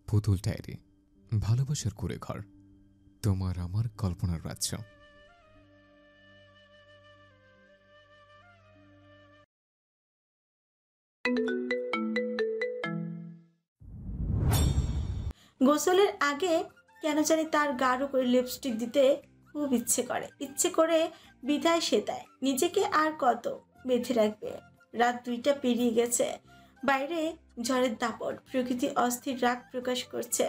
পুতুল ডায়েরি, ভালোবাসার কুড়ে ঘর, তোমার আমার কল্পনার রাজ্য। গোসলের আগে কেন জানি তার গাঢ় করে লিপস্টিক দিতে খুব ইচ্ছে করে বিধায় সে দেয়। নিজেকে আর কত বেঁধে রাখবে? রাত 2টা পেরিয়ে গেছে। বাইরে ঝড়ের দাপট, প্রকৃতি অস্থির রাগ প্রকাশ করছে।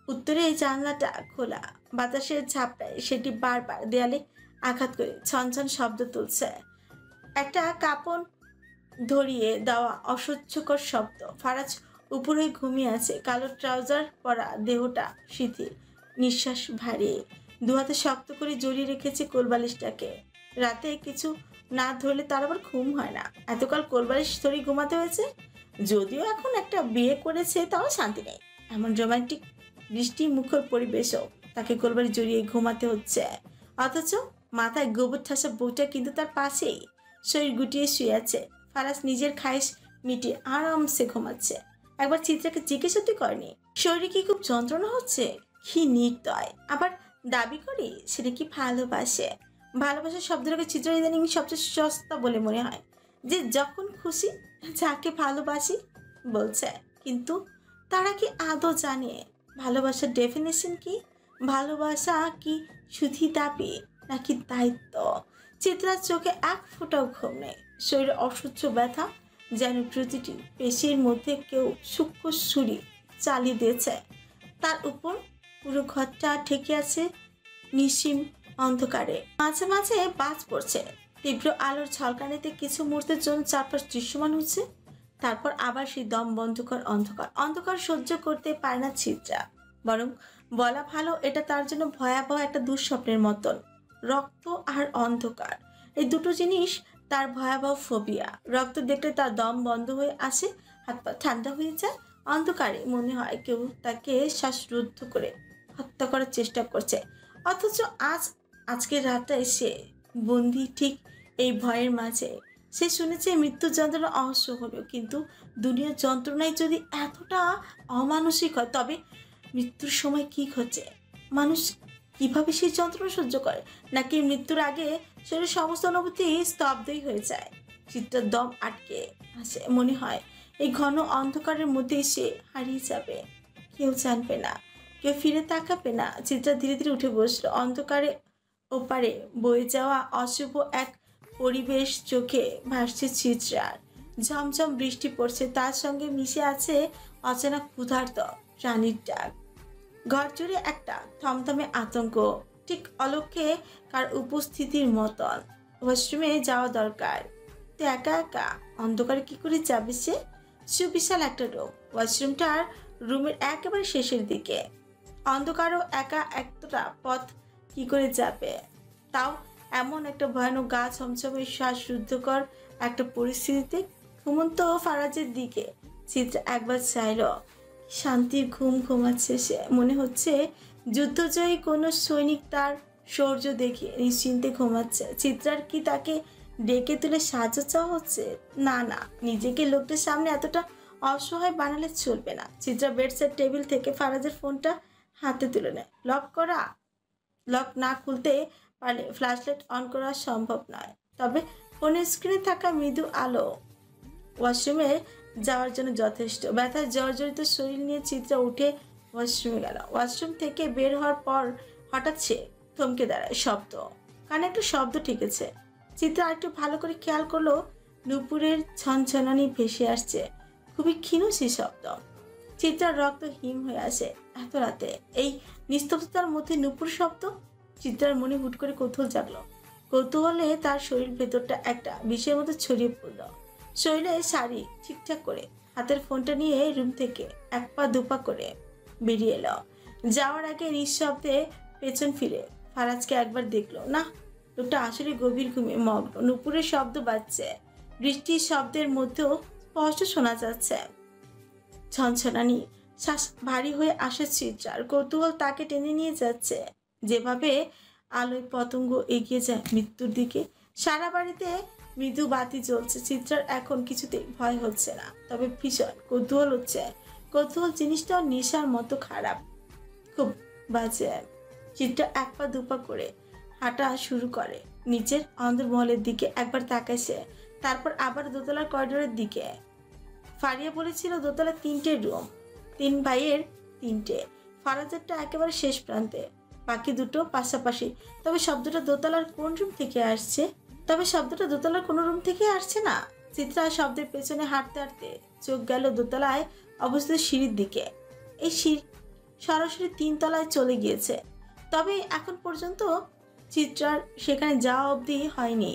উত্তরে জানলাটা খোলা, বাতাসের ঝাপটায় সেটি বারবার দেয়ালে আঘাত করে ছনছন শব্দ তুলছে। একটা কাপড় ধরিয়ে দেওয়া অসহ্যকর শব্দ। ফারাজ উপরে ঘুমিয়ে আছে, কালো ট্রাউজার পরা দেহটা শিথিল, নিঃশ্বাস ভারী, দুহাতে শক্ত করে জড়িয়ে রেখেছে কোলবালিশটাকে। রাতে কিছু না ধরলে তার আবার ঘুম হয় না। এতকাল কোলবালিশ ধরে ঘুমাতে হয়েছে। যদিও এখন একটা বিয়ে করেছে, তাও শান্তি নেই। এমন রোমান্টিক বৃষ্টি মুখর পরিবেশও তাকে কোলবালিশ জড়িয়ে ঘুমাতে হচ্ছে। অথচ মাথায় গোবর ঠাসা বউটা কিন্তু তার পাশেই শরীর গুটিয়ে শুয়ে আছে। ফারাজ নিজের খায়েশ মিটিয়ে আরামসে ঘুমাচ্ছে। একবার চিত্রাকে জিজ্ঞাসা করেনি শরীরে কি খুব যন্ত্রণা হচ্ছে? কি নির্দয়, আবার দাবি করে সেটা কি ভালোবাসে। ভালোবাসার শব্দটাকে চিত্র ইদানিং সবচেয়ে সস্তা বলে মনে হয়, যে যখন খুশি যাকে ভালোবাসি বলছে। কিন্তু তারা কি আদৌ জানে ভালোবাসার ডেফিনেশন কি? ভালোবাসা কি শুধু দাবি নাকি দায়িত্ব? চিত্রার চোখে এক ফোঁটাও ঘুম নেই, শরীরে অসহ্য ব্যথা, যেন প্রতিটি পেশির মধ্যে কেউ সূক্ষ্ম ছুরি চালিয়ে দিয়েছে। তার উপর পুরো ঘরটা ঠেকে আছে নিশিম অন্ধকারে। মাঝে মাঝে বাজ পড়ছে, তীব্র আলোর ঝলকানিতে কিছু মুহূর্তের জন্য চারপাশ দৃশ্যমান হচ্ছে। তারপর আবার সেই দম বন্ধকর অন্ধকার। অন্ধকার সহ্য করতে পারে না চিত্রা, বরং বলা ভালো এটা তার জন্য ভয়াবহ একটা দুঃস্বপ্নের মতন। রক্ত আর অন্ধকার, এই দুটো জিনিস তার ভয়াবহ ফোবিয়া। রক্ত দেখলে তার দম বন্ধ হয়ে আসে, হাত পা ঠান্ডা হয়ে যায়। অন্ধকারে মনে হয় কেউ তাকে শ্বাসরুদ্ধ করে হত্যা করার চেষ্টা করছে। অথচ আজকের রাতটা সে বন্দি ঠিক এই ভয়ের মাঝে। সে শুনেছে মৃত্যুর যন্ত্রণা অসহনীয়, কিন্তু দুনিয়ার যন্ত্রণায় যদি এতটা অমানসিক হয়, তবে মৃত্যুর সময় কি ঘটে? মানুষ কিভাবে সেই যন্ত্রণা সহ্য করে? নাকি মৃত্যুর আগে শরীরের সমস্ত অনুভূতি স্তব্ধই হয়ে যায়? চিত্রার দম আটকে আসে, মনে হয় এই ঘন অন্ধকারের মধ্যেই সে হারিয়ে যাবে। কেউ জানবে না, কেউ ফিরে তাকাবে না। চিত্রা ধীরে ধীরে উঠে বসলো। অন্ধকারে ওপারে বয়ে যাওয়া অশুভ এক পরিবেশ চোখে ভাসছে চিত্রার। ঝমঝম বৃষ্টি পড়ছে, তার সঙ্গে মিশে আছে অচেনা ক্ষুধার্ত প্রাণীর ডাক। ঘর জুড়ে একটা থমথমে আতঙ্ক, ঠিক অলক্ষ্যে কার উপস্থিতির মতন। ওয়াশরুমে যাওয়া দরকার, তো একা একা অন্ধকারে কি করে যাবে সে? সুবিশাল একটা রুম, ওয়াশরুমটার রুমের একেবারে শেষের দিকে। অন্ধকারও একা একটা পথ কি করে যাবে? তাও এমন একটা ভয়ানক গা ছমছমে শ্বাসরুদ্ধকর একটা পরিস্থিতিতে। ঘুমন্ত ফারাজের দিকে চিত্রা একবার চাইল। শান্তির ঘুম ঘুমাচ্ছে সে, মনে হচ্ছে যুদ্ধজয়ী কোনো সৈনিক তার শৌর্য দেখে নিশ্চিন্তে ঘুমাচ্ছে। চিত্রার কি তাকে ডেকে তুলে সাহায্য চাওয়া হচ্ছে? না না, নিজেকে লোকদের সামনে এতটা অসহায় বানালে চলবে না। চিত্রা বেডসের টেবিল থেকে ফারাজের ফোনটা হাতে তুলে নেয়। লক না খুলতে পারলে ফ্ল্যাশলাইট অন করা সম্ভব নয়, তবে ফোনের স্ক্রিনে থাকা মৃদু আলো ওয়াশরুমে যাওয়ার জন্য যথেষ্ট। ব্যথায় জর্জরিত শরীর নিয়ে চিত্রা উঠে ওয়াশরুমে গেল। ওয়াশরুম থেকে বের হওয়ার পর হঠাৎ সে থমকে দাঁড়ায়। শব্দ, কানে একটা শব্দ ঠেকেছে। চিত্রা একটু ভালো করে খেয়াল করলো, নুপুরের ছনছনানি ভেসে আসছে। খুবই ক্ষীণ সেই শব্দ। চিত্রার রক্ত হিম হয়ে আসে। এত রাতে এই নিস্তব্ধতার মধ্যে নুপুর শব্দ। চিত্রার মনে হুট করে কৌতূহল জাগলো। কৌতূহলে তার শরীর ভেতরটা একটা বিষের মতো ছড়িয়ে পড়ল। শরীরে শাড়ি ঠিকঠাক করে হাতের ফোনটা নিয়ে রুম থেকে এক পা দুপা করে বেরিয়ে এলো। যাওয়ার আগে নিঃশব্দে পেছন ফিরে ফারাজকে একবার দেখলো। না, লোকটা আসলে গভীর ঘুমে মগ্ন। নুপুরের শব্দ বাজছে, বৃষ্টির শব্দের মধ্যেও স্পষ্ট শোনা যাচ্ছে ছনছনানি। শ্বাস ভারী হয়ে আসে চিত্রার। কৌতূহল তাকে টেনে নিয়ে যাচ্ছে, যেভাবে আলোয় পতঙ্গ এগিয়ে যায় মৃত্যুর দিকে। সারা বাড়িতে মৃদু বাতি জ্বলছে। চিত্রার এখন কিছুতেই ভয় হচ্ছে না, তবে ভীষণ কৌতূহল হচ্ছে কৌতূহল জিনিসটাও নেশার মতো খারাপ, খুব বাজে। চিত্রা এক পা দুপা করে হাঁটা শুরু করে নিচের অন্দরমহলের দিকে। একবার তাকায় সে, তারপর আবার দোতলার করিডোরের দিকে। ফারিয়া বলেছিল দোতলা 3টে রুম, 3 ভাইয়ের 3টে। ফারাজেরটা একেবারে শেষ প্রান্তে, বাকি দুটো পাশাপাশি। তবে শব্দটা দোতলার কোন রুম থেকে আসছে? কোনো রুম থেকে আসছে না। চিত্রা শব্দের পেছনে হাঁটতে হাঁটতে চোখ গেল দোতলায় অবস্থিত সিঁড়ির দিকে। এই সিঁড়ি সরাসরি 3 তলায় চলে গিয়েছে। তবে এখন পর্যন্ত চিত্রার সেখানে যাওয়া অবধি হয়নি।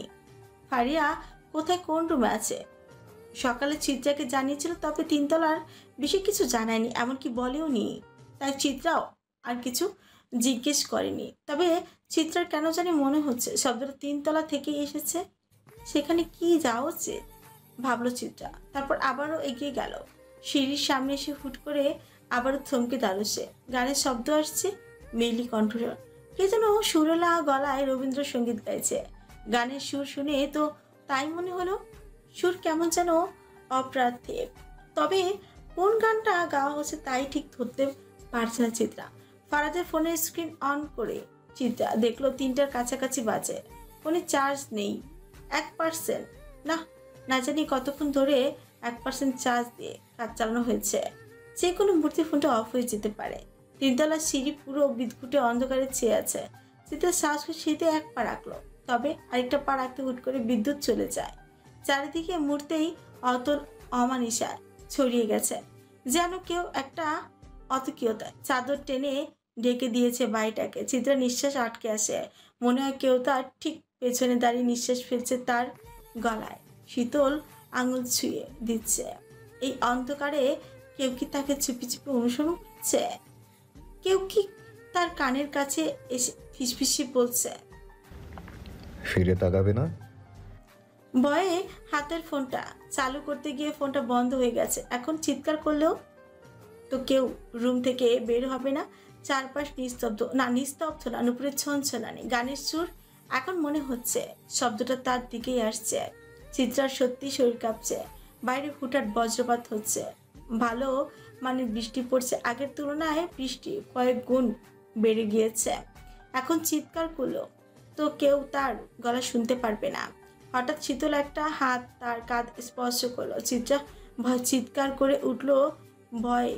ফারিয়া কোথায় কোন রুমে আছে সকালে চিত্রাকে জানিয়েছিল, তবে 3 তলার বেশি কিছু জানায়নি, এমনকি বলেও নি। তাই চিত্রাও আর কিছু জিজ্ঞেস করেনি। তবে চিত্রার কেন জানি মনে হচ্ছে শব্দটা 3 তলা থেকেই এসেছে। সেখানে কি যাওয়া উচিত ভাবলো চিত্রা। তারপর আবারও এগিয়ে গেল। সিঁড়ির সামনে এসে হুট করে আবারও থমকে দাঁড়ালো সে। গানের শব্দ আসছে, মেইলি কণ্ঠস্বর। কে যেন সুরেলা গলায় রবীন্দ্রসঙ্গীত গাইছে। গানের সুর শুনে তো তাই মনে হলো। সুর কেমন যেন অপ্রার্থিব, তবে কোন গানটা গাওয়া হচ্ছে তাই ঠিক ধরতে পারছে না চিত্রা। ফারাজের ফোনের স্ক্রিন অন করে চিত্রা দেখলো 3টার কাছাকাছি বাজে। ফোনে চার্জ নেই, 1%। না জানি কতক্ষণ ধরে 1% চার্জ দিয়ে কাজ চালানো হয়েছে। যে কোনো মুহূর্তে ফোনটা অফ হয়ে যেতে পারে। 3 তলার সিঁড়ি পুরো বিদ্যুটে অন্ধকারে চেয়ে আছে। চিত্রা শ্বাস করে সিঁড়িতে 1 পা রাখলো, তবে আরেকটা পা রাখতে হুট করে বিদ্যুৎ চলে যায়। চারিদিকে মুহূর্তেই অতল অমানিসা ছড়িয়ে গেছে, যেন কেউ একটা অতকীয়তায় চাদর টেনে ঢেকে দিয়েছে বাড়িটাকে। চিত্রা নিঃশ্বাস আটকে আসে। মনে হয় কেউ তার ঠিক পেছনে দাঁড়িয়ে নিঃশ্বাস ফেলছে, তার গলায় শীতল আঙুল ছুঁয়ে দিচ্ছে। এই অন্ধকারে কেউ কি তাকে চুপি চুপি অনুসরণ করছে? কেউ কি তার কানের কাছে এসে ফিসফিসি বলছে? ফিরে তাকাবে না? ভয়ে হাতের ফোনটা চালু করতে গিয়ে ফোনটা বন্ধ হয়ে গেছে। এখন চিৎকার করলেও তো কেউ রুম থেকে বের হবে না। চারপাশ নিস্তব্ধ না, নুপুরের ছনছনানি, গানের সুর। এখন মনে হচ্ছে শব্দটা তার দিকেই আসছে। চিত্রার সত্যি শরীর কাঁপছে। বাইরে হুটহাট বজ্রপাত হচ্ছে, ভালো মানে বৃষ্টি পড়ছে। আগের তুলনায় বৃষ্টি কয়েক গুণ বেড়ে গিয়েছে। এখন চিৎকার করলো তো কেউ তার গলা শুনতে পারবে না। হঠাৎ শীতল একটা হাত তার কাঁধ স্পর্শ করলো। চিত্রা ভয় চিৎকার করে উঠল। ভয়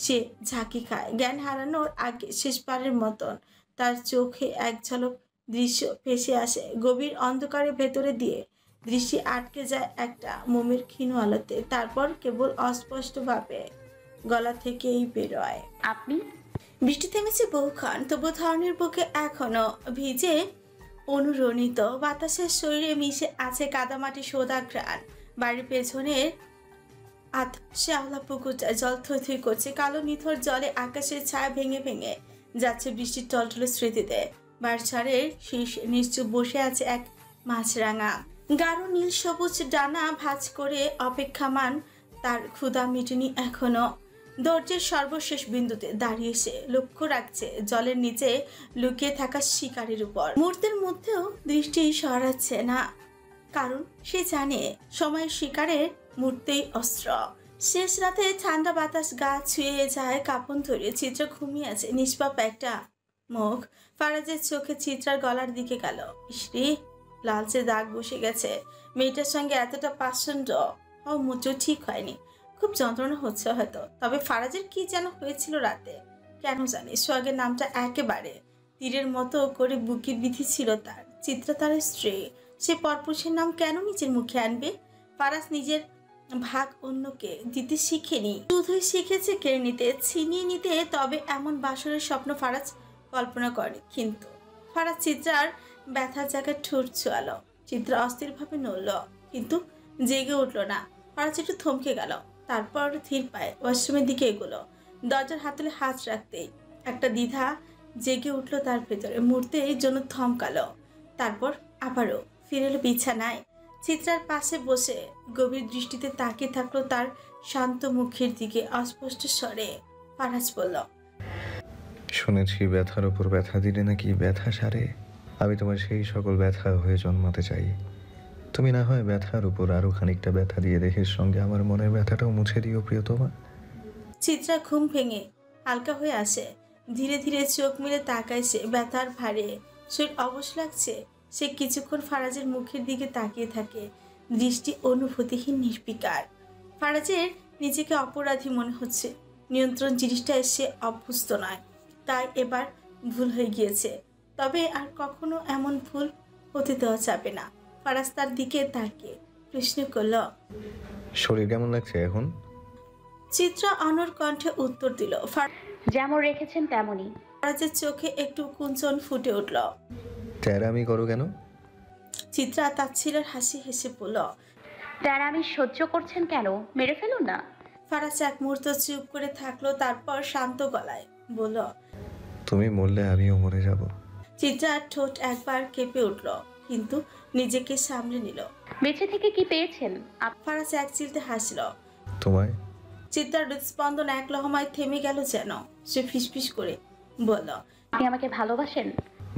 সে ঝাঁকি খায়। জ্ঞান হারানোর আগে শেষবারের মতন তার চোখে এক ঝলক দৃশ্য ভেসে আসে। গভীর অন্ধকারের ভেতরে দিয়ে দৃষ্টি আটকে যায় একটা মোমের ক্ষীণ আলোতে। তারপর কেবল অস্পষ্টভাবে গলা থেকেই বেরোয়, আপনি? বৃষ্টি থেমেছে বহুক্ষণ, তবু ধরনের বুকে এখনো ভিজে অনুরণিত। বাতাসের শরীরে মিশে আছে কাদামাটি সোদা ঘ্রাণ। বাড়ির পেছনের শ্যাওলা পুকুরটা জল থই থই করছে। কালো নিথর জলে আকাশের ছায়া ভেঙে ভেঙে যাচ্ছে বৃষ্টির টলটলে স্মৃতিতে। বাঁশঝাড়ের শীর্ষে নিশ্চুপ বসে আছে এক মাছরাঙা, গাঢ় নীল সবুজ ডানা ভাঁজ করে অপেক্ষামান। তার ক্ষুধা মিটেনি এখনো। দরজার সর্বশেষ বিন্দুতে দাঁড়িয়ে সে লক্ষ্য রাখছে জলের নিচে লুকিয়ে থাকা শিকারের উপর। মুহূর্তের মধ্যেও দৃষ্টি সরাচ্ছে না, কারণ সে জানে সময়ের শিকারের মুহূর্তেই অস্ত্র। শেষ রাতে ঠান্ডা বাতাস গা ছুঁয়ে যায় কাঁপন ধরে। চিত্র ঘুমিয়ে আছে, নিষ্পাপ একটা মুখ। ফারাজের চোখে চিত্রার গলার দিকে গেল। ইসরে, লালচে দাগ বসে গেছে। মেয়েটার সঙ্গে এতটা পাষণ্ড হওয়া মোটেও ঠিক হয়নি। খুব যন্ত্রণা হচ্ছে হয়তো। তবে ফারাজের কি যেন হয়েছিল রাতে, কেন জানি সোহাগের নামটা একেবারে তীরের মতো করে বুকে বিধি ছিল তার। চিত্রা তার স্ত্রী, সে পরপুরুষের নাম কেন নিজের মুখে আনবে? ফারাজ নিজের ভাগ অন্যকে দিতে শিখেনি, শুধুই শিখেছে কেড়ে নিতে, ছিনিয়ে নিতে। তবে এমন বাসরের স্বপ্ন ফারাজ কল্পনা করেনি। কিন্তু ফারাজ চিত্রার ব্যথার জায়গায় ঠোঁট ছোঁয়ালো। চিত্রা অস্থিরভাবে নড়ল, কিন্তু জেগে উঠল না। ফারাজ একটু থমকে গেল, তারপর ধীর পায়ে ওয়াশরুমের দিকে এগোলো। দরজার হাতলে হাত রাখতেই একটা দ্বিধা জেগে উঠল তার ভেতরে। মুহূর্তের জন্য থমকালো, তারপর আবারও ফিরে এলো বিছানায়। চিত্রার পাশে বসে গভীর দৃষ্টিতে তাকিয়ে থাকলো তার শান্ত মুখের দিকে। অস্পষ্ট স্বরে ফারাজ বলল, শুনেছি ব্যথার উপর ব্যথা দিলে নাকি ব্যথা সারে। আমি তোমার সেই সকল ব্যথা হয়ে জন্মাতে চাই। তুমি না হয় ব্যথার উপর আরো খানিকটা ব্যথা দিয়ে দেহের সঙ্গে আমার মনের ব্যথাটাও মুছে দিও প্রিয়তমা। চিত্রা ঘুম ভেঙে হালকা হয়ে আসে। ধীরে ধীরে চোখ মেলে তাকায় সে। ব্যথার ভারে শরীর অবশ লাগছে। সে কিছুক্ষণ ফারাজের মুখের দিকে তাকিয়ে থাকে, দৃষ্টি অনুভূতিহীন, নির্বিকার। ফারাজের নিজেকে অপরাধী মনে হচ্ছে। নিয়ন্ত্রণ জিনিসটায় সে অভ্যস্ত নয়, তাই এবার ভুল হয়ে গিয়েছে। তবে আর কখনো এমন ভুল হতে দেওয়া যাবে না। ফারাজ তার দিকে তাকিয়ে প্রশ্ন করল, শরীর কেমন লাগছে এখন? চিত্রা অনর কণ্ঠে উত্তর দিল। যেমন রেখেছেন তেমনই। ফারাজের চোখে একটু কুঞ্চন ফুটে উঠল। ট্যারামি করো কেন? চিত্রা তাচ্ছিলের হাসি হেসে বলল, তেরামি সহ্য করছেন কেন? মেরে ফেলুন না। ফারাজ এক মুহূর্ত চুপ করে থাকলো, তারপর শান্ত গলায় বলল, তুমি মরলে আমিও মরে যাব। চিত্রার ঠোঁট একবার কেঁপে উঠল, কিন্তু নিজেকে সামলে নিল। বেঁচে থেকে কি পেয়েছেন? ফারাজ এক চিলতে হাসল। তোমায়? চিত্রার হৃদস্পন্দন এক লহমায় থেমে গেল যেন। সে ফিসফিস করে বলল, আপনি আমাকে ভালোবাসেন?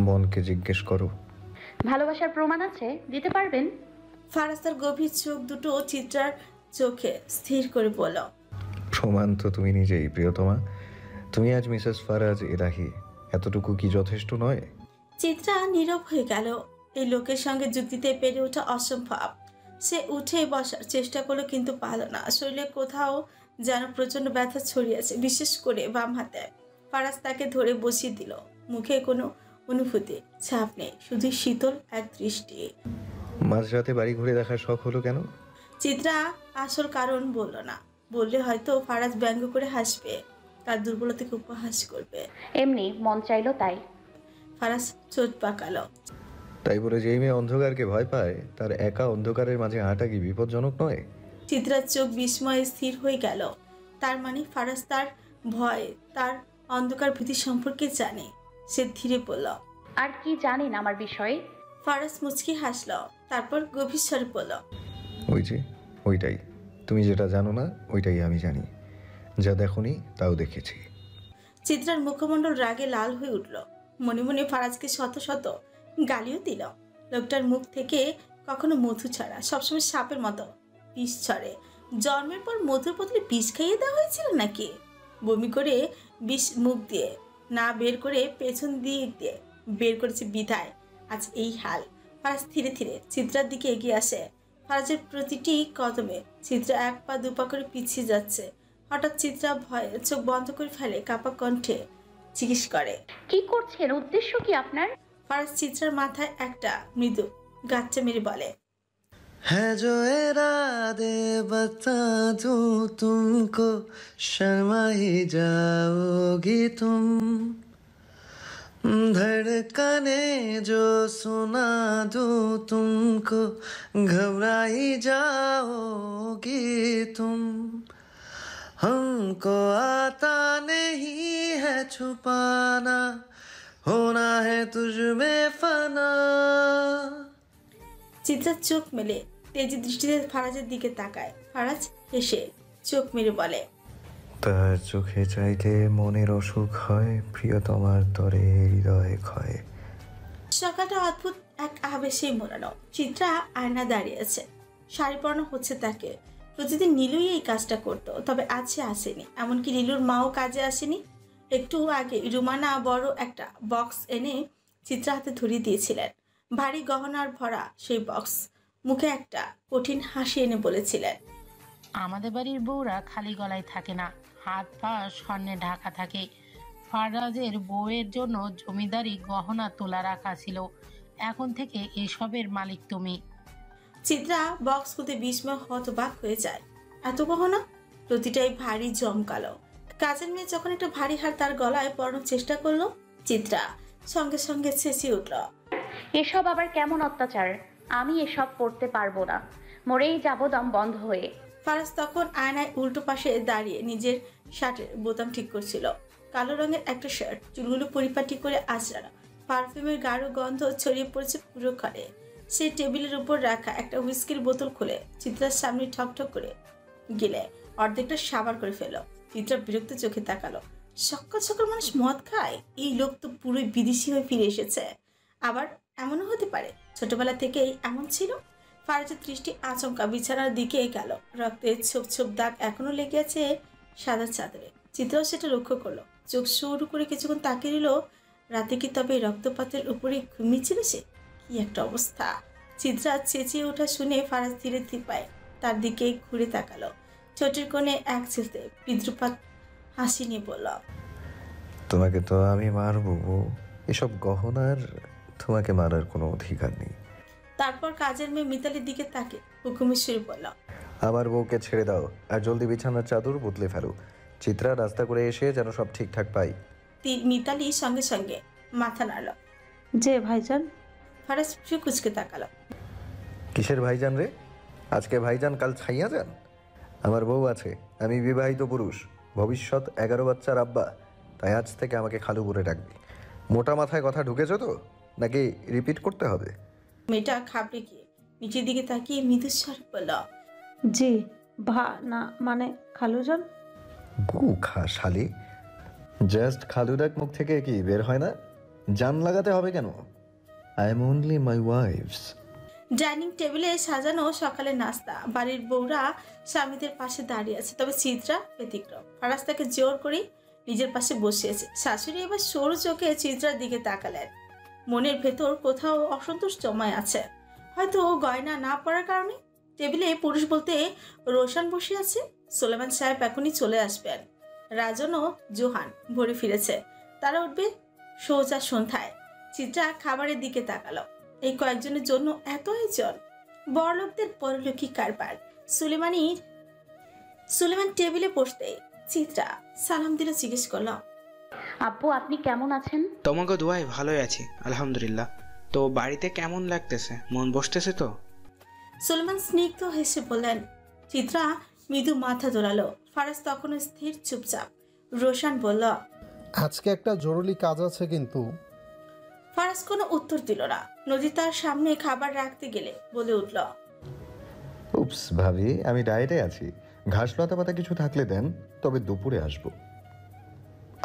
মনকে জিজ্ঞেস করো। ভালোবাসার প্রমাণ আছে, দিতে পারবেন? ফারাজ তার গভীর চোখ দুটো চিত্রার চোখে স্থির করে বলল, প্রমাণ তো তুমি নিজেই প্রিয়তমা। তুমি আজ মিসেস ফারাজ এলাহি, এতটুকু কি যথেষ্ট নয়? চিত্রা নীরব হয়ে গেল। এই লোকের সঙ্গে যুক্তিতে পেরে ওঠা অসম্ভব। সে উঠে বসার চেষ্টা করলো, কিন্তু পারল না। শরীরে কোথাও যেন প্রচন্ড ব্যথা ছড়িয়েছে, বিশেষ করে বাম হাতে। ফারাজ তাকে ধরে বসিয়ে দিল। মুখে কোনো অনুভূতি ছাপ নেই, শুধু শীতল এক দৃষ্টি। মাঝরাতে বাড়ি ঘুরে দেখার শখ হলো কেন? চিত্রা আসল কারণ বলল না। বললে হয়তো ফারাজ ব্যঙ্গ করে হাসবে, তার দুর্বলতাকে উপহাস করবে। এমনি মন চাইলো তাই। ফারাজ চোট পাকালো। তাই বলে যেই মেয়ে অন্ধকারকে ভয় পায়, তার একা অন্ধকারের মাঝে হাঁটা কি বিপজ্জনক নয়? চিত্রার চোখ বিস্ময়ে স্থির হয়ে গেল। তার মানে ফারাজ তার ভয়, তার অন্ধকার ভীতি সম্পর্কে জানে। সে ধীরে বলল, আর কি জানেন আমার বিষয়ে? ফারাজ মুচকি হাসল, তারপর গভীর স্বরে বলল, ওই যে ওইটাই। তুমি যেটা জানো না ওইটাই আমি জানি। যা দেখোনি তাও দেখেছি। চিত্রার মুখমণ্ডল রাগে লাল হয়ে উঠল। মনে মনে ফারাজকে শত শত গালিও দিল। লোকটার মুখ থেকে কখনো মধু ছাড়া, সবসময় সাপের মতো বিষ ছড়ে। জন্মের পর মধুর বদলে বিষ খাইয়ে দেওয়া হয়েছিল নাকি? বমি করে বিষ মুখ দিয়ে না বের করে পেছন দিক দিয়ে বের করেছে বিধায় আজ এই হাল। ফারাজ ধীরে ধীরে চিত্রার দিকে এগিয়ে আসে। ফারাজের প্রতিটি কদমে চিত্রা এক পা দুপা করে পিছিয়ে যাচ্ছে। হঠাৎ চিত্রা ভয়ে চোখ বন্ধ করে ফেলে, কাপা কণ্ঠে জিজ্ঞেস করে, কি করছেন? উদ্দেশ্য কি আপনার? ফারাজ চিত্রার মাথায় একটা মৃদু গাচ্চা মেরে বলে, है जो इरादे बता दूं तुमको, शर्मा ही जाओगी तुम। धड़कने जो सुना दूं तुमको, घबरा ही जाओगी तुम। हमको आता नहीं है छुपाना, होना है तुझ में फना। চিত্রার চোখ মেলে তেজি দৃষ্টিতে ফারাজের দিকে তাকায়। ফারাজ হেসে চোখ মেরে বলে, তার চোখে চাইলে মনের অসুখ হয়, প্রিয়তমার তরে হৃদয় ক্ষয়। সকালটা অদ্ভুত এক আবেশেই মোড়ানো। চিত্রা আয়না দাঁড়িয়ে আছে, শাড়ি পরানো হচ্ছে তাকে। প্রতিদিন নীলুই এই কাজটা করতো, তবে আজ সে আসেনি। এমনকি নীলুর মাও কাজে আসেনি। একটু আগে রুমানা বড় একটা বক্স এনে চিত্রা হাতে ধরিয়ে দিয়েছিলেন। ভারী গহনার ভরা সেই বক্স। মুখে একটা কঠিন হাসি এনে বলেছিলেন, আমাদের বাড়ির বউরা খালি গলায় থাকে না, হাত পা স্বর্ণে ঢাকা থাকে। ফারাজের বউয়ের জন্য জমিদারি গহনা তোলা রাখা ছিল, এখন থেকে এসবের মালিক তুমি। চিত্রা বক্স খুলতে বিস্ময় হতবাক হয়ে যায়। এত গহনা, প্রতিটাই ভারী জমকালো। কাজের মেয়ে যখন একটা ভারী হার তার গলায় পরানোর চেষ্টা করলো, চিত্রা সঙ্গে সঙ্গে চেঁচিয়ে উঠল, এসব আবার কেমন অত্যাচার? আমি এসব করতে পারবো না, মরেই যাব দম বন্ধ হয়ে। ফারাজ তখন আয়নায় উল্টো পাশে দাঁড়িয়ে নিজের শার্টের বোতাম ঠিক করছিল। কালো রঙের একটা শার্ট, চুলগুলো পরিপাটি করে আঁচড়ানো, পারফিউমের গাঢ় গন্ধ ছড়িয়ে পড়েছে পুরো ঘরে। সে টেবিলের উপর রাখা একটা হুইস্কির বোতল খুলে চিত্রার সামনে ঠকঠক করে গিলে অর্ধেকটা সাবার করে ফেল। চিত্রা বিরক্ত চোখে তাকালো। সকাল সকাল মানুষ মদ খায়? এই লোক তো পুরোই বিদেশি হয়ে ফিরে এসেছে। আবার এমনও হতে পারে ছোটবেলা থেকেই এমন ছিল। ফারাজের দৃষ্টি আচমকা বিছানার দিকে গেল। রক্তের ছোপ ছোপ দাগ এখনো লেগে আছে সাদা চাদরে। চিত্রাও সেটা লক্ষ্য করলো। চোখ সরু করে কিছুক্ষণ তাকিয়ে নিল। রাতে কি তবে রক্তপাতের উপরে ঘুমিয়েছিল সে? কি একটা অবস্থা! চিত্রা চেঁচিয়ে ওঠা শুনে ফারাজ ধীরে পায় তার দিকে ঘুরে তাকালো। ছোটের কোণে এক চিলতে বিদ্রুপাত হাসি নিয়ে বলল, তোমাকে তো আমি মারবো বউ। এসব গহনার তোমাকে মারার কোনো অধিকার নেই। তারপর কাজের মেয়ে মিতালির দিকে তাকে হুকুমের সুরে বলল, আমার বউকে ছেড়ে দাও আর জলদি বিছানার চাদর বদলে ফেলো। চিত্রা রাস্তা করে এসে যেন সব ঠিকঠাক পাই। মিতালি সঙ্গে সঙ্গে মাথা নাড়ল। যে ভাইজান। ফারাজ কুচকে তাকালো। কিসের ভাইজান রে? আজকে ভাইজান, কাল ছাইয়া যান। আমার বউ আছে, আমি বিবাহিত পুরুষ, ভবিষ্যৎ 11 বাচ্চার আব্বা। তাই আজ থেকে আমাকে খালু বলে ডাকবি। মোটা মাথায় কথা ঢুকেছ তো, নাকি রিপিট করতে হবে? মেয়েটা খাবড়ে গিয়ে নিচের দিকে তাকিয়ে মৃদুস্বর বলল, জি না মানে খালুজান। গু খা শালি। জাস্ট খালু ডাক মুখ থেকে কি বের হয় না? জান লাগাতে হবে কেন? I am only my wife's. Dining টেবিলে সাজানো সকালের নাস্তা। বাড়ির বউরা স্বামীদের পাশে দাঁড়িয়ে আছে, তবে চিত্রা ব্যতিক্রম। ফারাজ তাকে জোর করে নিজের পাশে বসিয়েছে। শাশুড়ি এবার সরু চোখে চিত্রার দিকে তাকালেন। মনের ভেতর কোথাও অসন্তোষ জমায় আছে, হয়তো গয়না না পড়ার কারণে। টেবিলে পুরুষ বলতে রোশন বসে আছে। সুলেমান সাহেব এখনই চলে আসবেন। রাজন ও জোহান ভরে ফিরেছে, তারা উঠবে সোজা সন্ধ্যায়। চিত্রা খাবারের দিকে তাকালো। এই কয়েকজনের জন্য এত আয়োজন! বড়লোকদের পরলোকী কারবার। সুলেমান টেবিলে বসতে চিত্রা সালাম দিলে জিজ্ঞেস করল, আব্বু আপনি কেমন আছেন? তোমাকে দোয়াই ভালোই আছি আলহামদুলিল্লাহ। তো বাড়িতে কেমন লাগতেছে? মন বসতেছে তো? সুলেমান স্নিগ্ধ হেসে বললেন। চিত্রা মৃদু মাথা দোলালো। ফারাজ তখনও স্থির চুপচাপ। রোশন বলল, আজকে একটা জরুরি কাজ আছে কিন্তু। ফারাজ কোনো উত্তর দিল না। নদী তার সামনে খাবার রাখতে গেলে বলে উঠল, উপস ভাবি, আমি ডায়েটে আছি। ঘাস লতা পাতা কিছু থাকলে দেন, তবে দুপুরে আসবো।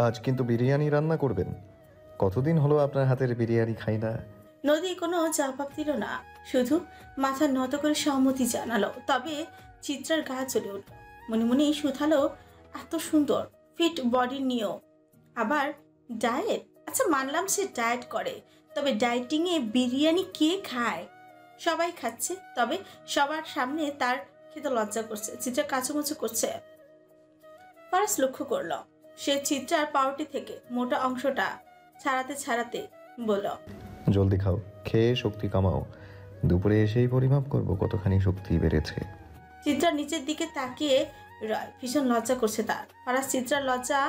আজ কিন্তু বিরিয়ানি রান্না করবেন। কতদিন হলো আপনার হাতের বিরিয়ানি খাই না। নদী কোনো জবাব দিল না, শুধু মাথা নত করে সম্মতি জানালো। তবে চিত্রার গা জ্বলে উঠল। মনে মনে শুধালো, এত সুন্দর ফিট বডি নিয়েও আবার ডায়েট? আচ্ছা মানলাম সে ডায়েট করে, তবে ডায়েটিং এ বিরিয়ানি কে খায়? সবাই খাচ্ছে, তবে সবার সামনে তার খেতে লজ্জা করছে। চিত্রা কাচুমুচু করছে। ফারাজ লক্ষ্য করলো সে চিত্রার পাউরুটি থেকে মোটা অংশটা ছাড়াতে বলল, জলদি খাও, খেয়ে শক্তি কামাও। দুপুরে এসেই পরিমাপ করব কতখানি শক্তি বেড়েছে। চিত্রা নিচের দিকে তাকিয়ে রয়। ভীষণ লজ্জা করছে তার। ফারাজ চিত্রার লজ্জা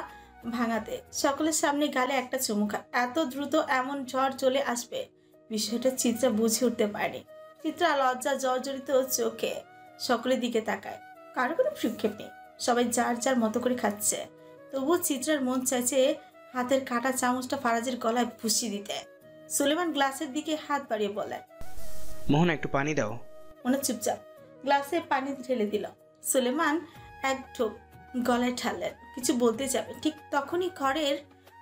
ভাঙাতে সকলের সামনে গালে একটা চুমু খায়। এত দ্রুত এমন ঝড় চলে আসবে বিষয়টা চিত্রা বুঝে উঠতে পারেনি। চিত্রা লজ্জা জর্জরিত চোখে সকলের দিকে তাকায়। কারো কোনো প্রক্ষেপ নেই, সবাই যার যার মতো করে খাচ্ছে। তবুও চিত্রার মন চাইছে হাতের কাটা চামচটা ফারাজের গলায় ভুষিয়ে দিতে। সুলেমান গ্লাসের দিকে হাত বাড়িয়ে বলে, মোহন একটু পানি দাও। মনে চুপচাপ গ্লাসে পানি ঢেলে দিল। সুলেমান এক ঢোক গলায় ঠাললেন, কিছু বলতে যাবে, ঠিক তখনই ঘরের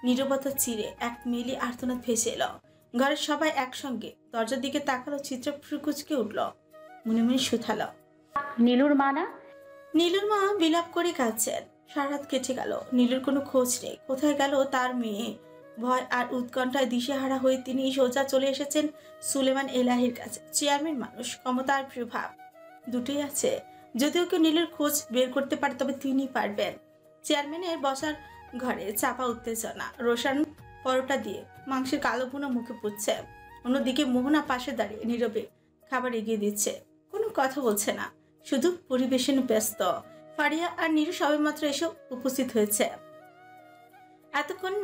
নীরবতা চিরে এক মেলি আর্তনাদ ভেসে এলো। ঘরের সবাই একসঙ্গে দরজার দিকে তাকালো। চিত্র ফুরকুচকে উঠল, মনে মনে শুধালো, নীলুর মা না? নীলুর মা বিলাপ করে কাঁদছেন। সারা রাত কেটে গেল, নীলুর কোনো খোঁজ নেই। কোথায় গেল তার মেয়ে? ভয় আর উৎকণ্ঠায় দিশেহারা হয়ে তিনি সোজা চলে এসেছেন সুলেমান এলাহির কাছে। চেয়ারম্যান মানুষ, ক্ষমতা আর প্রভাব দুটোই আছে। যদিও কেউ নীলুর খোঁজ বের করতে পারে, তবে তিনি পারবেন। চেয়ারম্যানের বসার ঘরে চাপা উত্তেজনা। রোশন পরোটা দিয়ে মাংসের কালো বুনো মুখে পুড়ছে। অন্যদিকে মোহনা পাশে দাঁড়িয়ে নীরবে খাবার এগিয়ে দিচ্ছে, কোনো কথা বলছে না, শুধু পরিবেশনে ব্যস্ত। ফারিয়া আর নীরু সবেমাত্র এসে উপস্থিত হয়েছে। এতক্ষণ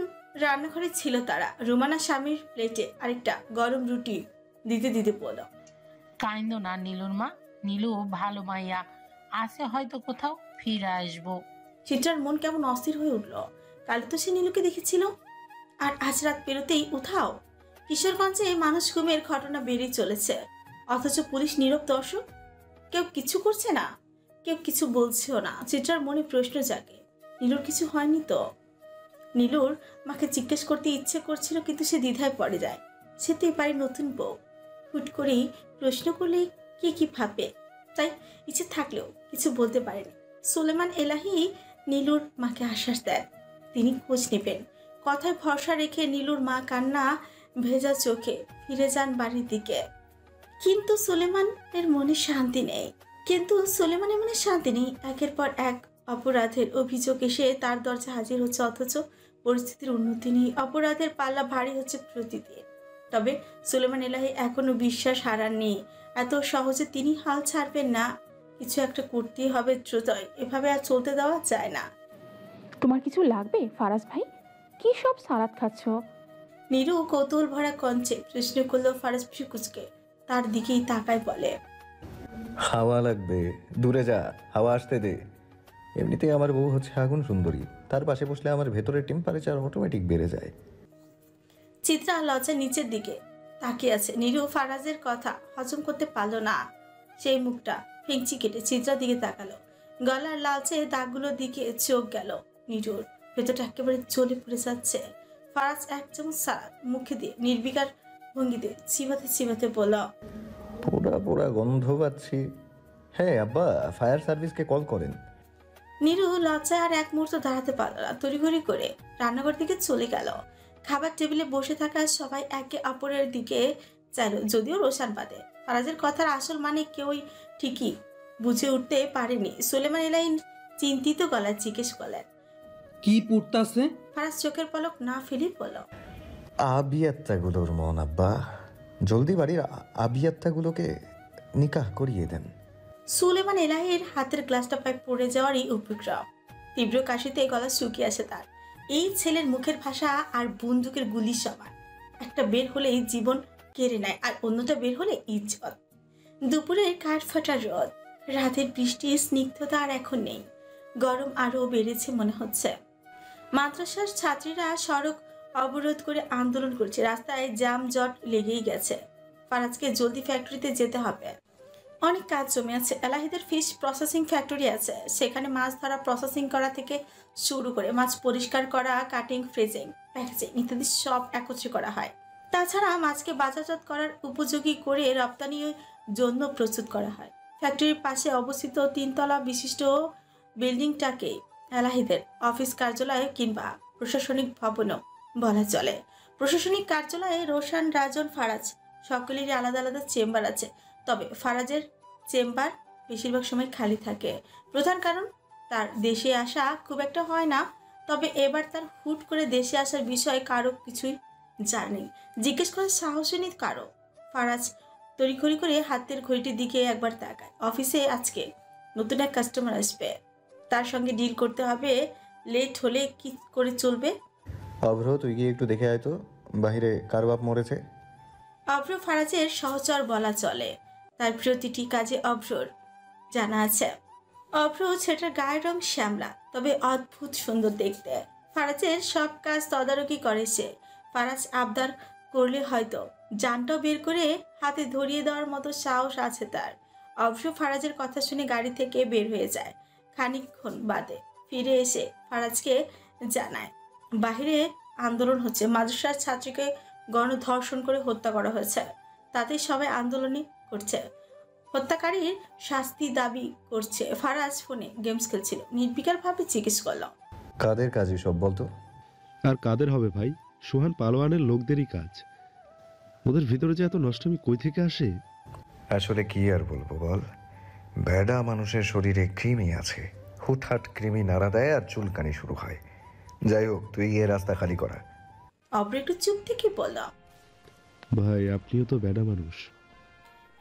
রান্নাঘরে ছিল তারা। রুমানা স্বামীর প্লেটে আরেকটা গরম রুটি দিতে বলল, কাইন্দ না নীলুর মা, নীলু ভালো মাইয়া আছে, হয়তো কোথাও ফিরে আসবো। চিত্রার মন কেমন অস্থির হয়ে উঠল। কাল তো সে নীলুকে দেখেছিল, আর আজ রাত পেরোতেই উঠাও। কিশোরগঞ্জে মানুষ গুমের ঘটনা বেড়ে চলেছে, অথচ পুলিশ নীরব দর্শক। কেউ কিছু করছে না, কেউ কিছু বলছেও না। চিত্রার মনে প্রশ্ন জাগে, নীলুর কিছু হয়নি তো? নীলুর মাকে জিজ্ঞেস করতে ইচ্ছে করছিল, কিন্তু সে দ্বিধায় পড়ে যায়। সে তো এবারে নতুন বউ, হুট করেই প্রশ্ন করলে কি ভাববে, তাই ইচ্ছে থাকলেও কিছু বলতে পারেনি। সুলেমান এলাহি নীলুর মাকে আশ্বাস দেন তিনি খোঁজ নেবেন। কথায় ভরসা রেখে নীলুর মা কান্না ভেজা চোখে ফিরে যান বাড়ির দিকে। কিন্তু সুলেমানের মনে শান্তি নেই। একের পর এক অপরাধের অভিযোগ এসে তার দরজা হাজির হচ্ছে, অথচ পরিস্থিতির উন্নতি নেই। অপরাধের পাল্লা ভারী হচ্ছে প্রতিদিন। তবে সুলেমান এলাহি এখনো বিশ্বাস হারাননি, এত সহজে তিনি হাল ছাড়বেন না। কিছু একটা করতেই হবে দ্রুতই, এভাবে আর চলতে দেওয়া যায় না। তোমার কিছু লাগবে ফারাজ ভাই? কি সব সালাদ খাচ্ছ? নীরু কৌতূহল ভরা কঞ্চে প্রশ্ন করলো ফারাজ ফিকুচকে তার দিকেই তাকায় বলে, হাওয়া লাগবে, দূরে যা, হাওয়া আসতে দে। এমনিতেই আমার বউ হচ্ছে আগুন সুন্দরী, তার পাশে বসলে আমার ভেতরের টেম্পারেচার অটোমেটিক বেড়ে যায়। চিত্রা লজ্জা নিচের দিকে তাকিয়ে আছে। নীরু ফারাজের কথা হজম করতে পারলো না, সেই মুখটা ফেংচি কেটে চিত্রার দিকে তাকালো। গলার লালচে দাগগুলোর দিকে চোখ গেল। নীরুর ভেতরটা একেবারে জ্বলে পড়ে যাচ্ছে। ফারাজ এক চামচ সালাদ মুখে দিয়ে নির্বিকার ভঙ্গিতে চিবাতে বলল, পোড়া পোড়া গন্ধ পাচ্ছি। হ্যাঁ আব্বা, ফায়ার সার্ভিসকে কল করেন। নীরু লজ্জায় আর এক মুহূর্ত দাঁড়াতে পারল না, তড়িঘড়ি করে রান্নাঘর দিকে চলে গেল। খাবার টেবিলে বসে থাকা সবাই একে অপরের দিকে চাইল, যদিও রোশান বাদে। ফারাজের কথার আসল মানে কেউই ঠিকই বুঝে উঠতে পারেনি। সুলেমান এলাহি চিন্তিত গলায় জিজ্ঞেস করলেন, কি পড়তাছে? ফারাজ চোখের পলক না ফেলি বলল, আবিয়াত্তাগুলোর মন আব্বা, জলদি বাড়ির আবিয়াত্তাগুলোকে নিকাহ করিয়ে দেন। সুলেমান এলাহির হাতের গ্লাসটা প্রায় পড়ে যাওয়ারই উপক্রম। তীব্র কাশিতে গলা শুকিয়ে আসে তার। এই ছেলের মুখের ভাষা আর বন্দুকের গুলি সমান, একটা বের হলেই জীবন কেড়ে নেয়, আর অন্যটা বের হলে ইজ্জত। দুপুরের কাঠফাটা রোদ, রাতের বৃষ্টি, স্নিগ্ধতা আর এখন নেই। গরম আরও বেড়েছে মনে হচ্ছে। মাদ্রাসার ছাত্রীরা সড়ক অবরোধ করে আন্দোলন করছে, রাস্তায় যানজট লেগেই গেছে। ফারাজকে জলদি ফ্যাক্টরিতে যেতে হবে, অনেক কাজ জমে আছে। এলাহিদের ফিশ প্রসেসিং ফ্যাক্টরি আছে, সেখানে মাছ ধরা, প্রসেসিং করা থেকে শুরু করে মাছ পরিষ্কার করা, কাটিং, ফ্রিজিং, প্যাকেজিং ইত্যাদি সব একত্রে করা হয়। তাছাড়া মাছকে বাজারজাত করার উপযোগী করে রপ্তানির জন্য প্রস্তুত করা হয়। ফ্যাক্টরির পাশে অবস্থিত 3 তলা বিশিষ্ট বিল্ডিংটাকে এলাহিদের অফিস কার্যালয় কিংবা প্রশাসনিক ভবনও বলা চলে। প্রশাসনিক কার্যালয়ে রোশান, রাজন, ফারাজ সকলেরই আলাদা আলাদা চেম্বার আছে। তবে ফারাজের চেম্বার বেশিরভাগ সময় খালি থাকে। প্রধান কারণ, তার দেশে আসা খুব একটা হয় না। তবে এবার তার হুট করে দেশে আসার বিষয়ে কারো কিছুই জানেনি, জিজ্ঞেস করার সাহসই নেই কারো। ফারাজ তড়িঘড়ি করে হাতের ঘড়িটির দিকে একবার তাকায়। অফিসে আজকে নতুন এক কাস্টমার আসবে, তার সঙ্গে ডিল করতে হবে। লেট হলে কি করে চলবে? অভ্র, তুই গিয়ে একটু দেখে আয় তো, বাহিরে কার বাপ মরেছে। অভ্র ফারাজের সহচর বলা চলে, তার প্রতিটি কাজে অভ্রর জানা আছে। অভ্র ছেলেটার গায়ের রং শ্যামলা, তবে অদ্ভুত সুন্দর দেখতে। ফারাজের সব কাজ তদারকি করে সে। ফারাজ আবদার করলে হয়তো জানটাও বের করে হাতে ধরিয়ে দেওয়ার মতো সাহস আছে তার। অভ্র ফারাজের কথা শুনে গাড়ি থেকে বের হয়ে যায়। খানিকক্ষণ বাদে ফিরে এসে ফারাজকে জানায়, বাহিরে আন্দোলন হচ্ছে, মাদ্রাসার ছাত্রীকে গণধর্ষণ করে হত্যা করা হয়েছে। তাতে সবাই আন্দোলনই করছে, হত্যাকারীর শাস্তি দাবি করছে। ফারাজ ফোনে গেমস খেলছিল, নির্বিকারভাবে জিজ্ঞেস করল, কাদের কাজ সব বলতো? আর কাদের হবে ভাই? সোহান পালোয়ানের লোকদেরই কাজ। ওদের ভিতরে যে এত নষ্টমী কই থেকে আসে? আসলে কি আর বলবো বল, বেডা মানুষের শরীরে কৃমি আছে, হুটহাট কৃমি নাড়া দেয় আর চুলকানি শুরু হয়। যাই হোক, তুই গিয়ে রাস্তা খালি করা। অভ্র একটু চুপ থেকে বলল, ভাই আপনিও তো বেডা মানুষ।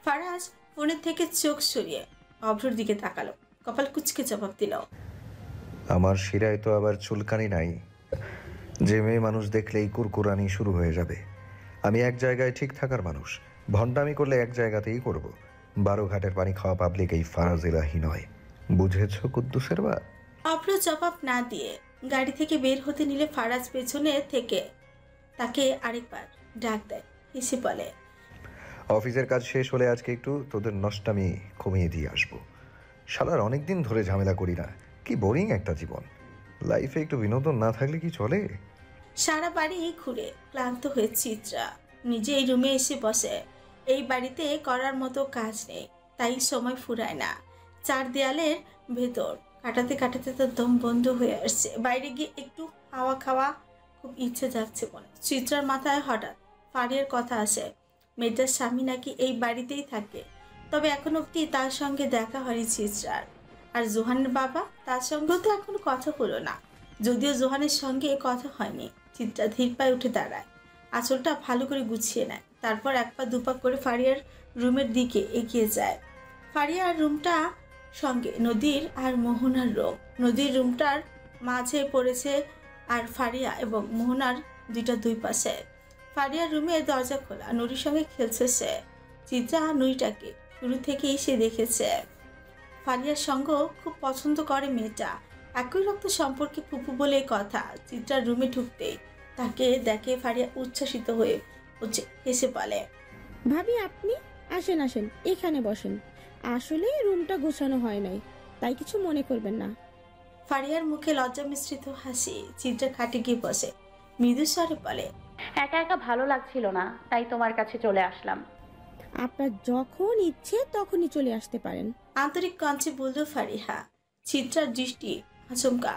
ফারাজ ফোনের থেকে চোখ সরিয়ে অভ্রর দিকে তাকালো, কপাল কুচকে জবাব দিল, আমার শিরায় তো আবার চুলকানি নাই যে মেয়ে মানুষ দেখলেই কুরকুরানি শুরু হয়ে যাবে। আমি এক জায়গায় ঠিক থাকার মানুষ, ভণ্ডামি করলে এক জায়গাতেই করব। 12 ঘাটের পানি খাওয়া পাবলিক এই ফারাজ এলাহি নয়, বুঝেছ কুদ্দুসের বা? অভ্র জবাব না দিয়ে গাড়ি থেকে বের হতে নিলে ফারাজ পেছনে থেকে তাকে আরেকবার ডাক দেয়, হেসে বলে, অফিসের কাজ শেষ হলে আজকে একটু তোদের নষ্টামি কমিয়ে দিয়ে আসবো। শালার অনেকদিন ধরে ঝামেলা করি না, কি বোরিং একটা জীবন। লাইফে একটু বিনোদন না থাকলে কি চলে? সারা বাড়ি ঘুরে ক্লান্ত হয়ে চিত্রা নিজেই রুমে এসে বসে। এই বাড়িতে করার মতো কাজ নেই, তাই সময় ফুরায় না। 4 দেয়ালের ভেতর কাটাতে কাটাতে তার দম বন্ধ হয়ে আসছে। বাইরে গিয়ে একটু হাওয়া খাওয়া খুব ইচ্ছে যাচ্ছে মনে। চিত্রার মাথায় হঠাৎ ফারিয়ার কথা আসে। মেয়েটার স্বামী নাকি এই বাড়িতেই থাকে, তবে এখন অব্দি তার সঙ্গে দেখা হয়নি চিত্রার। আর জোহানের বাবা, তার সঙ্গেও তো এখনো কথা হলো না। যদিও জোহানের সঙ্গে কথা হয়নি। চিত্রা ধীর পায়ে উঠে দাঁড়ায়, আঁচলটা ভালো করে গুছিয়ে নেয়। তারপর এক পা দুপা করে ফারিয়ার রুমের দিকে এগিয়ে যায়। ফারিয়ার রুমটা সঙ্গে নদীর আর মোহনার রুম। নদীর রুমটার মাঝে পড়েছে আর ফারিয়া এবং মোহনার দুই পাশে। ফারিয়ার রুমের দরজা খোলা, নুরির সঙ্গে খেলছে সে। চিত্রা নুরিটাকে শুরু থেকেই সে দেখেছে। ফারিয়ার সঙ্গ খুব পছন্দ করে মেয়েটা, একই রক্ত সম্পর্কে ফুপু বলে কথা। চিত্রার রুমে ঢুকতেই তাকে দেখে ফারিয়া উচ্ছ্বাসিত হয়ে হেসে বলে, ভাবি আপনি আসেন আসেন, এখানে বসেন। আসলে রুমটা গোছানো হয় নাই, তাই কিছু মনে করবেন না। ফারিয়ার মুখে লজ্জা মিশ্রিত হাসি। চিত্রা খাটে গিয়ে বসে মৃদু স্বরে বলে, একা একা ভালো লাগছিল না, তাই তোমার কাছে চলে আসলাম। আপনার যখন ইচ্ছে তখনই চলে আসতে পারেন, আন্তরিক কঞ্চে বলল ফারিহা। চিত্রার দৃষ্টি আচমকা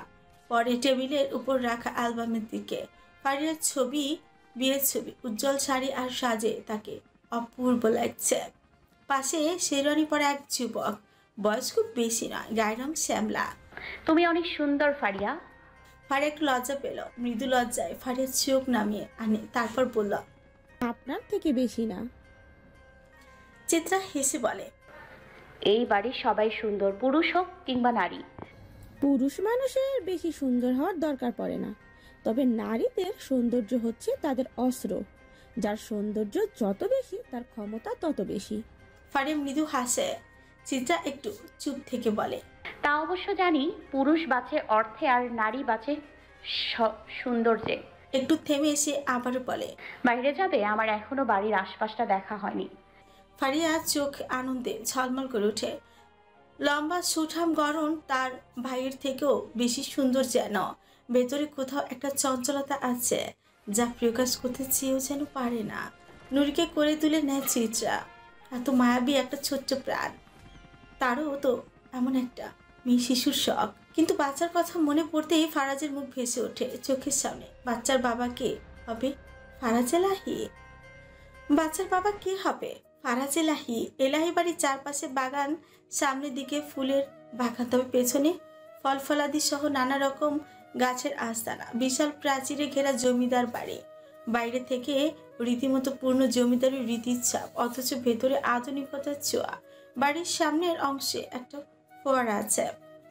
পরে টেবিলের উপর রাখা অ্যালবামের দিকে। ফারিয়ার ছবি, বিয়ের ছবি, উজ্জ্বল শাড়ি আর সাজে তাকে অপূর্ব লাগছে। পাশে শেরওয়ানি পরা এক যুবক, বয়স খুব বেশি নয়, গায়ের রং শ্যামলা। তুমি অনেক সুন্দর ফারিয়া। ফারিয়া একটু লজ্জা পেল। মৃদু লজ্জায় ফারিয়ার চোখ নামিয়ে আনে, তারপর বলল, আপনার থেকে বেশি না। চিত্রা হেসে বলে, এই বাড়ির সবাই সুন্দর, পুরুষ হোক কিংবা নারী। পুরুষ মানুষের বেশি সুন্দর হওয়ার দরকার পড়ে না, তবে নারীদের সৌন্দর্য হচ্ছে তাদের অস্ত্র। যার সৌন্দর্য যত বেশি, তার ক্ষমতা তত বেশি। ফারিয়া মৃদু হাসে। চিত্রা একটু চুপ থেকে বলে, তা অবশ্য জানি, পুরুষ বাঁচে অর্থে আর নারী বাঁচে সৌন্দর্যে। একটু থেমে এসে আবারও বলে, বাইরে যাবে? আমার এখনো বাড়ির আশপাশটা দেখা হয়নি। ফারিয়া চোখ আনন্দে ঝলমল করে ওঠে। লম্বা সুঠাম গড়ন তার ভাইয়ের থেকেও বেশি সুন্দর যেন। ভেতরে কোথাও একটা চঞ্চলতা আছে, যা প্রকাশ করতে চেয়েও যেন পারে না। নুরিকে করে তুলে নেয় চিত্রা। এত মায়াবী একটা ছোট্ট প্রাণ, তারও তো এমন একটা মেয়ে শিশুর শখ। কিন্তু বাচ্চার কথা মনে পড়তেই ফারাজের মুখ ভেসে ওঠে চোখের সামনে। বাচ্চার বাবা কে হবে? ফারাজ এলাহি। বাচ্চার বাবা কে হবে? ফারাজ এলাহি। এলাহি বাড়ির চারপাশে বাগান, সামনের দিকে ফুলের বাগান, তবে পেছনে ফল ফলাদি সহ নানা রকম গাছের আস্তানা। বিশাল প্রাচীরে ঘেরা জমিদার বাড়ি। বাইরে থেকে রীতিমতো পূর্ণ জমিদারি রীতির ছাপ, অথচ ভেতরে আধুনিকতার ছোঁয়া। বাড়ির সামনের অংশে একটা ফোয়ারা আছে।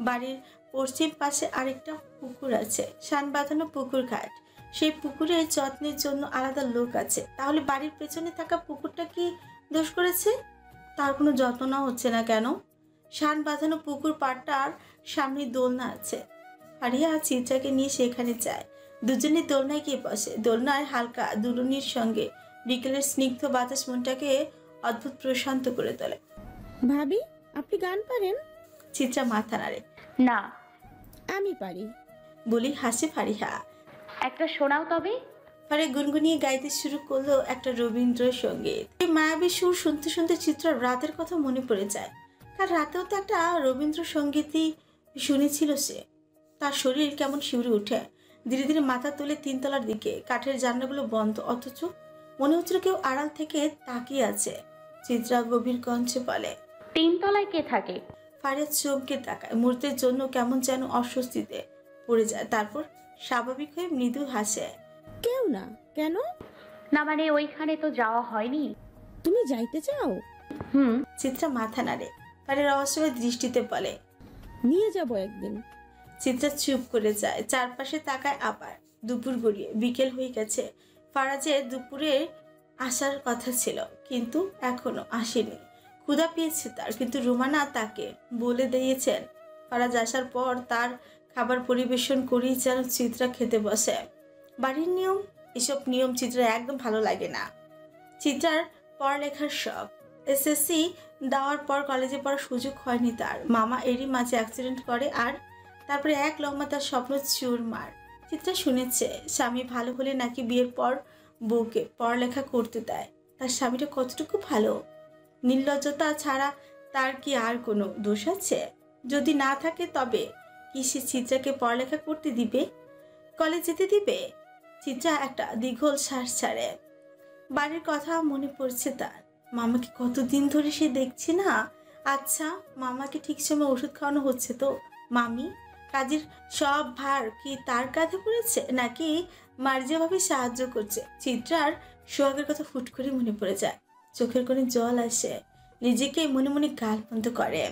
বাড়ির পশ্চিম পাশে আরেকটা পুকুর আছে, শান বাঁধানো পুকুর ঘাট। সেই পুকুরের যত্নের জন্য আলাদা লোক আছে। তাহলে বাড়ির পেছনে থাকা পুকুরটা কি দোষ করেছে? তার কোনো যত্ন না হচ্ছে না কেন? শান বাঁধানো পুকুর পাড়টার সামনে দোলনা আছে। ফারিয়া চিত্রাকে নিয়ে সেখানে যায়। দুজনে দোলনায় গিয়ে বসে। দোলনায় হালকা দুলুনির সঙ্গে বিকেলের স্নিগ্ধ বাতাস মনটাকে অদ্ভুত প্রশান্ত করে তোলে। ভাবি আপনি গান পারেন? চিত্রা মাথা নাড়ে। না, আমি পারি বলি হাসি ফারিহা। একটা শোনাও তবে। পরে গুনগুনিয়ে গাইতে শুরু করলো একটা রবীন্দ্রসঙ্গীত। এই মায়াবী সুর শুনতে শুনতে চিত্রার রাতের কথা মনে পড়ে যায়। কাল রাতেও তো একটা রবীন্দ্রসঙ্গীতই শুনেছিল সে। তার শরীর কেমন শিউরে উঠে। ধীরে ধীরে মাথা তুলে তিনতলার দিকে। কাঠের জানলাগুলো বন্ধ, অথচ মনে হচ্ছিল কেউ আড়াল থেকে তাকিয়ে আছে। চিত্রা গভীর কণ্ঠে বলে, তিনতলায় কে থাকে? ফারিয়া চমকে তাকায়। মুহূর্তের জন্য কেমন যেন অস্বস্তিতে পড়ে যায়, তারপর স্বাভাবিক হয়ে মৃদু হাসে। কেউ না। কেন? না মানে ওইখানে তো যাওয়া হয়নি। তুমি যাইতে চাও? চিত্রা মাথা নাড়ে। ফারিয়ার অবশ্যই দৃষ্টিতে বলে, নিয়ে যাব একদিন। চিত্রা চুপ করে যায়, চারপাশে তাকায়। আবার দুপুর গড়িয়ে বিকেল হয়ে গেছে। ফারাজের দুপুরে আসার কথা ছিল, কিন্তু এখনো আসেনি। ক্ষুধা পেয়েছে তার, কিন্তু রুমানা তাকে বলে দিয়েছেন ফারাজ আসার পর তার খাবার পরিবেশন করেই যেন চিত্রা খেতে বসে। বাড়ির নিয়ম, এসব নিয়ম চিত্রা একদম ভালো লাগে না। চিত্রার পড়ালেখার শখ। এসএসসি দেওয়ার পর কলেজে পড়ার সুযোগ হয়নি তার। মামা এরই মাঝে অ্যাক্সিডেন্ট করে, আর তারপরে এক লম্বা তার স্বপ্ন চুরমার। চিত্রা শুনেছে স্বামী ভালো হলে নাকি বিয়ের পর বউকে পড়ালেখা করতে দেয়। তার স্বামীটা কতটুকু ভালো? নির্লজ্জতা ছাড়া তার কি আর কোনো দোষ আছে? যদি না থাকে তবে কি সে চিত্রাকে পড়ালেখা করতে দিবে, কলেজ যেতে দিবে? চিত্রা একটা দীর্ঘল শ্বাস ছাড়ে। বাড়ির কথা মনে পড়ছে তার। মামাকে কতদিন ধরে সে দেখছে না। আচ্ছা, মামাকে ঠিক সময় ওষুধ খাওয়ানো হচ্ছে তো? মামি, কাজের সব ভার কি তার কাঁধে পড়েছে, নাকি মার্জিয়াভাবে সাহায্য করছে? চিত্রার সোহাগের কথা ফুট করে মনে পড়ে যায়, চোখের কোণে জল আসে, নিজেকে মনে মনে গাল বন্ধ করে।